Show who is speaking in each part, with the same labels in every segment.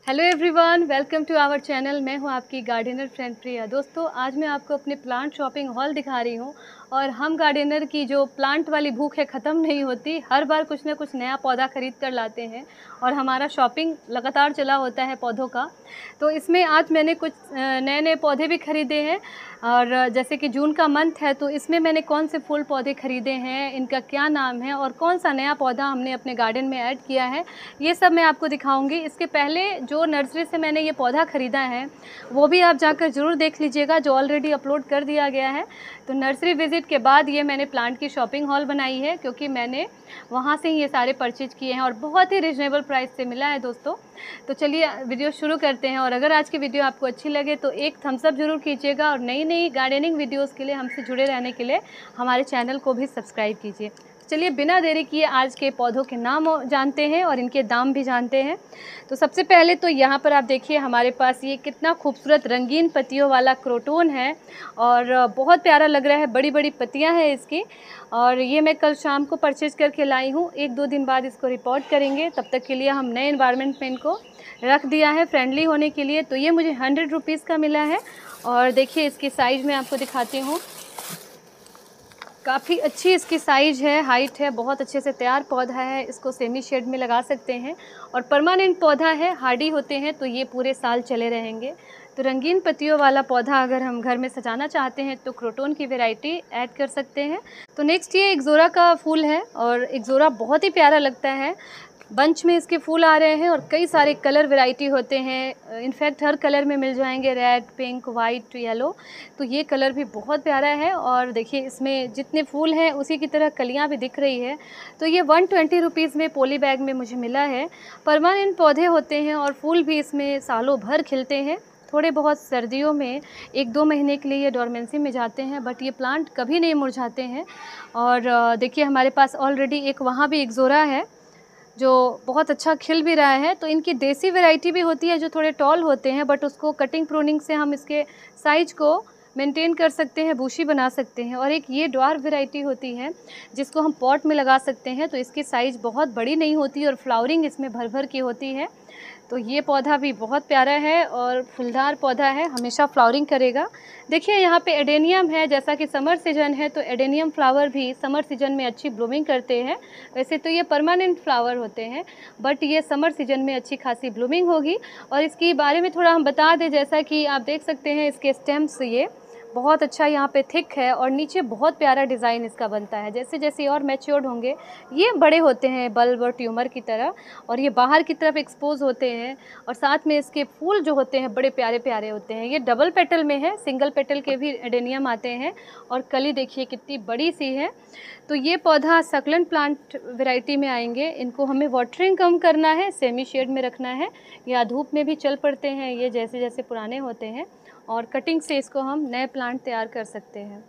Speaker 1: Hello everyone, welcome to our channel. मैं हूं आपकी गार्डनर फ्रेंड प्रिया। दोस्तों, आज मैं आपको अपने प्लांट शॉपिंग हॉल दिखा रही हूं और हम गार्डनर की जो प्लांट वाली भूख है ख़त्म नहीं होती। हर बार कुछ ना कुछ नया पौधा ख़रीद कर लाते हैं और हमारा शॉपिंग लगातार चला होता है पौधों का। तो इसमें आज मैंने कुछ नए नए पौधे भी ख़रीदे हैं और जैसे कि जून का मंथ है तो इसमें मैंने कौन से फूल पौधे ख़रीदे हैं, इनका क्या नाम है और कौन सा नया पौधा हमने अपने गार्डन में ऐड किया है, ये सब मैं आपको दिखाऊंगी। इसके पहले जो नर्सरी से मैंने ये पौधा ख़रीदा है वो भी आप जाकर ज़रूर देख लीजिएगा, जो ऑलरेडी अपलोड कर दिया गया है। तो नर्सरी विज़िट के बाद ये मैंने प्लांट की शॉपिंग हॉल बनाई है, क्योंकि मैंने वहाँ से ही ये सारे परचेज किए हैं और बहुत ही रिजनेबल प्राइस से मिला है दोस्तों। तो चलिए वीडियो शुरू करते हैं। और अगर आज की वीडियो आपको अच्छी लगे तो एक थम्स अप ज़रूर कीजिएगा और नई नई गार्डनिंग वीडियोज़ के लिए हमसे जुड़े रहने के लिए हमारे चैनल को भी सब्सक्राइब कीजिए। चलिए बिना देरी किए आज के पौधों के नाम जानते हैं और इनके दाम भी जानते हैं। तो सबसे पहले तो यहाँ पर आप देखिए, हमारे पास ये कितना खूबसूरत रंगीन पत्तियों वाला क्रोटोन है और बहुत प्यारा लग रहा है। बड़ी बड़ी पत्तियाँ हैं इसकी और ये मैं कल शाम को परचेज़ करके लाई हूँ। 1-2 दिन बाद इसको रिपोर्ट करेंगे, तब तक के लिए हम नए एनवायरनमेंट में इनको रख दिया है फ्रेंडली होने के लिए। तो ये मुझे 100 रुपीज़ का मिला है और देखिए इसकी साइज़ मैं आपको दिखाती हूँ। काफ़ी अच्छी इसकी साइज़ है, हाइट है, बहुत अच्छे से तैयार पौधा है। इसको सेमी शेड में लगा सकते हैं और परमानेंट पौधा है, हार्डी होते हैं तो ये पूरे साल चले रहेंगे। तो रंगीन पत्तियों वाला पौधा अगर हम घर में सजाना चाहते हैं तो क्रोटोन की वैरायटी ऐड कर सकते हैं। तो नेक्स्ट ये एक्ज़ोरा का फूल है और एक्ज़ोरा बहुत ही प्यारा लगता है। बंच में इसके फूल आ रहे हैं और कई सारे कलर वैरायटी होते हैं। इनफैक्ट हर कलर में मिल जाएंगे, रेड, पिंक, वाइट, येलो। तो ये कलर भी बहुत प्यारा है और देखिए इसमें जितने फूल हैं उसी की तरह कलियां भी दिख रही है। तो ये 120 रुपीज़ में पॉली बैग में मुझे मिला है। परमानेंट पौधे होते हैं और फूल भी इसमें सालों भर खिलते हैं। थोड़े बहुत सर्दियों में 1-2 महीने के लिए ये डोरमेंसी में जाते हैं, बट ये प्लांट कभी नहीं मुरझाते हैं। और देखिए हमारे पास ऑलरेडी एक वहाँ भी एक्ज़ोरा है जो बहुत अच्छा खिल भी रहा है। तो इनकी देसी वैरायटी भी होती है जो थोड़े टॉल होते हैं, बट उसको कटिंग प्रूनिंग से हम इसके साइज को मेंटेन कर सकते हैं, बूशी बना सकते हैं। और एक ये ड्वार्फ वैरायटी होती है जिसको हम पॉट में लगा सकते हैं, तो इसकी साइज़ बहुत बड़ी नहीं होती और फ्लावरिंग इसमें भर भर की होती है। तो ये पौधा भी बहुत प्यारा है और फूलदार पौधा है, हमेशा फ्लावरिंग करेगा। देखिए यहाँ पे एडेनियम है, जैसा कि समर सीजन है तो एडेनियम फ्लावर भी समर सीजन में अच्छी ब्लूमिंग करते हैं। वैसे तो ये परमानेंट फ्लावर होते हैं, बट ये समर सीजन में अच्छी खासी ब्लूमिंग होगी। और इसके बारे में थोड़ा हम बता दें, जैसा कि आप देख सकते हैं इसके स्टेम्स ये बहुत अच्छा यहाँ पे थिक है और नीचे बहुत प्यारा डिज़ाइन इसका बनता है। जैसे जैसे और मैच्योर्ड होंगे ये बड़े होते हैं बल्ब और ट्यूमर की तरह, और ये बाहर की तरफ एक्सपोज होते हैं। और साथ में इसके फूल जो होते हैं बड़े प्यारे प्यारे होते हैं। ये डबल पेटल में है, सिंगल पेटल के भी एडेनियम आते हैं और कली देखिए कितनी बड़ी सी है। तो ये पौधा सकलेंट प्लांट वैरायटी में आएंगे। इनको हमें वाटरिंग कम करना है, सेमी शेड में रखना है या धूप में भी चल पड़ते हैं ये जैसे जैसे पुराने होते हैं, और कटिंग से इसको हम नए प्लांट तैयार कर सकते हैं।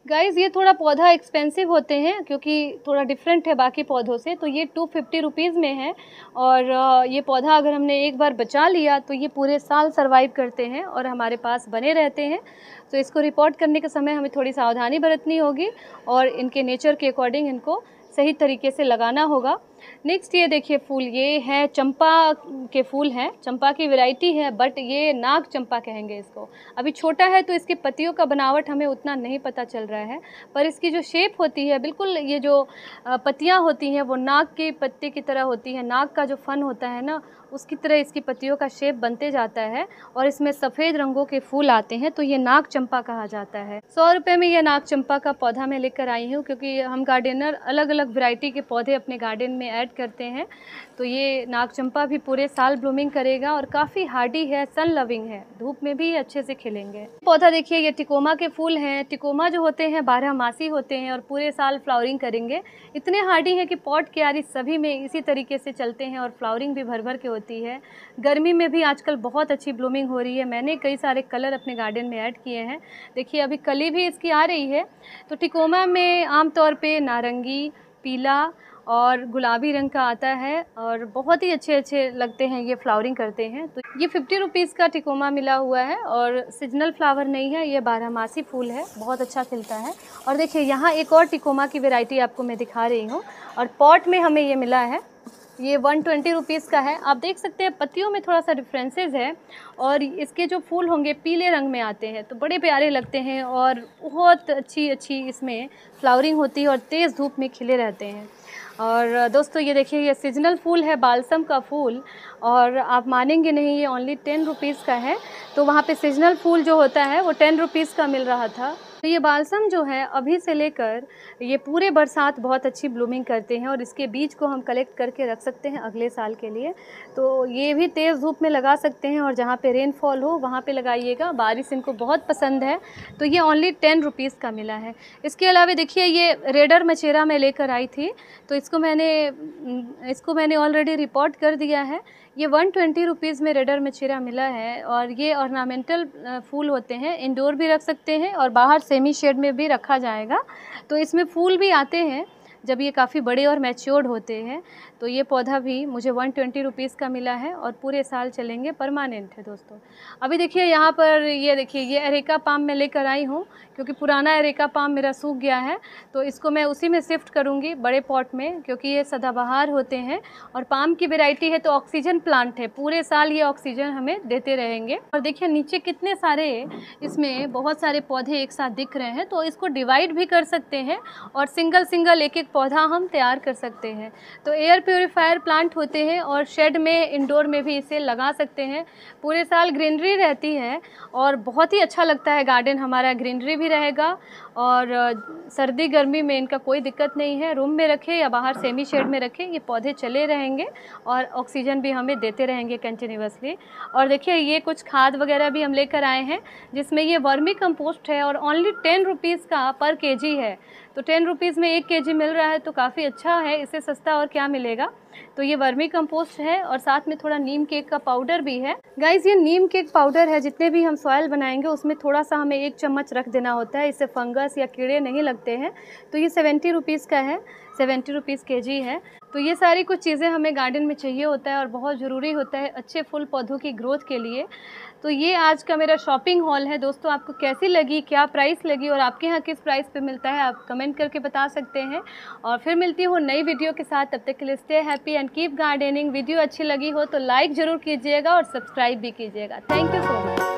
Speaker 1: गाइज़ ये थोड़ा पौधा एक्सपेंसिव होते हैं क्योंकि थोड़ा डिफरेंट है बाकी पौधों से। तो ये 250 रुपीज़ में है और ये पौधा अगर हमने एक बार बचा लिया तो ये पूरे साल सर्वाइव करते हैं और हमारे पास बने रहते हैं। तो इसको रिपोर्ट करने के समय हमें थोड़ी सावधानी बरतनी होगी और इनके नेचर के अकॉर्डिंग इनको सही तरीके से लगाना होगा। नेक्स्ट ये देखिए फूल, ये है चंपा के फूल हैं, चंपा की वैरायटी है, बट ये नाग चंपा कहेंगे इसको। अभी छोटा है तो इसकी पत्तियों का बनावट हमें उतना नहीं पता चल रहा है, पर इसकी जो शेप होती है बिल्कुल ये जो पत्तियां होती हैं वो नाग के पत्ते की तरह होती है। नाग का जो फन होता है ना, उसकी तरह इसकी पत्तियों का शेप बनते जाता है और इसमें सफ़ेद रंगों के फूल आते हैं, तो ये नाग चंपा कहा जाता है। 100 रुपये में यह नाग चंपा का पौधा मैं लेकर आई हूँ, क्योंकि हम गार्डनर अलग अलग वैरायटी के पौधे अपने गार्डन में ऐड करते हैं। तो ये नाग चंपा भी पूरे साल ब्लूमिंग करेगा और काफ़ी हार्डी है, सन लविंग है, धूप में भी अच्छे से खिलेंगे। पौधा देखिए ये टिकोमा के फूल हैं। टिकोमा जो होते हैं 12 मासी होते हैं और पूरे साल फ्लावरिंग करेंगे। इतने हार्डी हैं कि पॉट क्यारी सभी में इसी तरीके से चलते हैं और फ्लावरिंग भी भर भर के होती है। गर्मी में भी आजकल बहुत अच्छी ब्लूमिंग हो रही है। मैंने कई सारे कलर अपने गार्डन में ऐड किए हैं। देखिए अभी कली भी इसकी आ रही है। तो टिकोमा में आमतौर पे नारंगी, पीला और गुलाबी रंग का आता है और बहुत ही अच्छे अच्छे लगते हैं, ये फ्लावरिंग करते हैं। तो ये 50 रुपीज़ का टिकोमा मिला हुआ है और सीजनल फ्लावर नहीं है, ये 12 मासी फूल है, बहुत अच्छा खिलता है। और देखिए यहाँ एक और टिकोमा की वैरायटी आपको मैं दिखा रही हूँ और पॉट में हमें ये मिला है। ये 120 रुपीज़ का है। आप देख सकते हैं पत्तियों में थोड़ा सा डिफरेंसेस है और इसके जो फूल होंगे पीले रंग में आते हैं तो बड़े प्यारे लगते हैं और बहुत अच्छी इसमें फ्लावरिंग होती है और तेज़ धूप में खिले रहते हैं। और दोस्तों ये देखिए ये सीजनल फूल है, बालसम का फूल, और आप मानेंगे नहीं ये ओनली 10 रुपीज़ का है। तो वहाँ पे सीजनल फूल जो होता है वो 10 रुपीज़ का मिल रहा था। तो ये बालसम जो है अभी से लेकर ये पूरे बरसात बहुत अच्छी ब्लूमिंग करते हैं और इसके बीज को हम कलेक्ट करके रख सकते हैं अगले साल के लिए। तो ये भी तेज़ धूप में लगा सकते हैं और जहाँ पे रेनफॉल हो वहाँ पे लगाइएगा, बारिश इनको बहुत पसंद है। तो ये ओनली 10 रुपीज़ का मिला है। इसके अलावा देखिए ये रेडर मचेरा मैं लेकर आई थी, तो इसको मैंने ऑलरेडी रिपोर्ट कर दिया है। ये 120 रुपीज़ में रेडर मचेरा मिला है और ये ऑर्नामेंटल फूल होते हैं, इंडोर भी रख सकते हैं और बाहर सेमी शेड में भी रखा जाएगा। तो इसमें फूल भी आते हैं जब ये काफ़ी बड़े और मैच्योर्ड होते हैं। तो ये पौधा भी मुझे 120 रुपीज़ का मिला है और पूरे साल चलेंगे, परमानेंट है दोस्तों। अभी देखिए यहाँ पर ये देखिए ये एरेका पाम मैं लेकर आई हूँ क्योंकि पुराना एरेका पाम मेरा सूख गया है, तो इसको मैं उसी में शिफ्ट करूँगी बड़े पॉट में, क्योंकि ये सदाबहार होते हैं और पाम की वैरायटी है तो ऑक्सीजन प्लांट है, पूरे साल ये ऑक्सीजन हमें देते रहेंगे। और देखिए नीचे कितने सारे इसमें बहुत सारे पौधे एक साथ दिख रहे हैं, तो इसको डिवाइड भी कर सकते हैं और सिंगल एक पौधा हम तैयार कर सकते हैं। तो एयर प्योरीफायर प्लांट होते हैं और शेड में, इंडोर में भी इसे लगा सकते हैं। पूरे साल ग्रीनरी रहती है और बहुत ही अच्छा लगता है गार्डन हमारा, ग्रीनरी भी रहेगा और सर्दी गर्मी में इनका कोई दिक्कत नहीं है। रूम में रखें या बाहर सेमी शेड में रखें, ये पौधे चले रहेंगे और ऑक्सीजन भी हमें देते रहेंगे कंटिन्यूअसली। और देखिए ये कुछ खाद वगैरह भी हम लेकर आए हैं जिसमें ये वर्मी कंपोस्ट है और ओनली 10 रुपीज़ का पर केजी है। तो 10 रुपीज़ में 1 केजी मिल रहा है तो काफ़ी अच्छा है, इससे सस्ता और क्या मिलेगा। तो ये वर्मी कंपोस्ट है और साथ में थोड़ा नीम केक का पाउडर भी है। गाइज़ ये नीम केक पाउडर है, जितने भी हम सॉयल बनाएंगे उसमें थोड़ा सा हमें 1 चम्मच रख देना होता है, इससे फंगस या कीड़े नहीं लगते हैं। तो ये 70 रुपीज़ का है, 70 रुपीज़ केजी है। तो ये सारी कुछ चीज़ें हमें गार्डन में चाहिए होता है और बहुत ज़रूरी होता है अच्छे फूल पौधों की ग्रोथ के लिए। तो ये आज का मेरा शॉपिंग हॉल है दोस्तों। आपको कैसी लगी, क्या प्राइस लगी और आपके यहाँ किस प्राइस पे मिलता है, आप कमेंट करके बता सकते हैं। और फिर मिलती हूँ नई वीडियो के साथ, तब तक के लिए stay happy and keep gardening. Video अच्छी लगी हो तो लाइक ज़रूर कीजिएगा और सब्सक्राइब भी कीजिएगा। Thank you so much.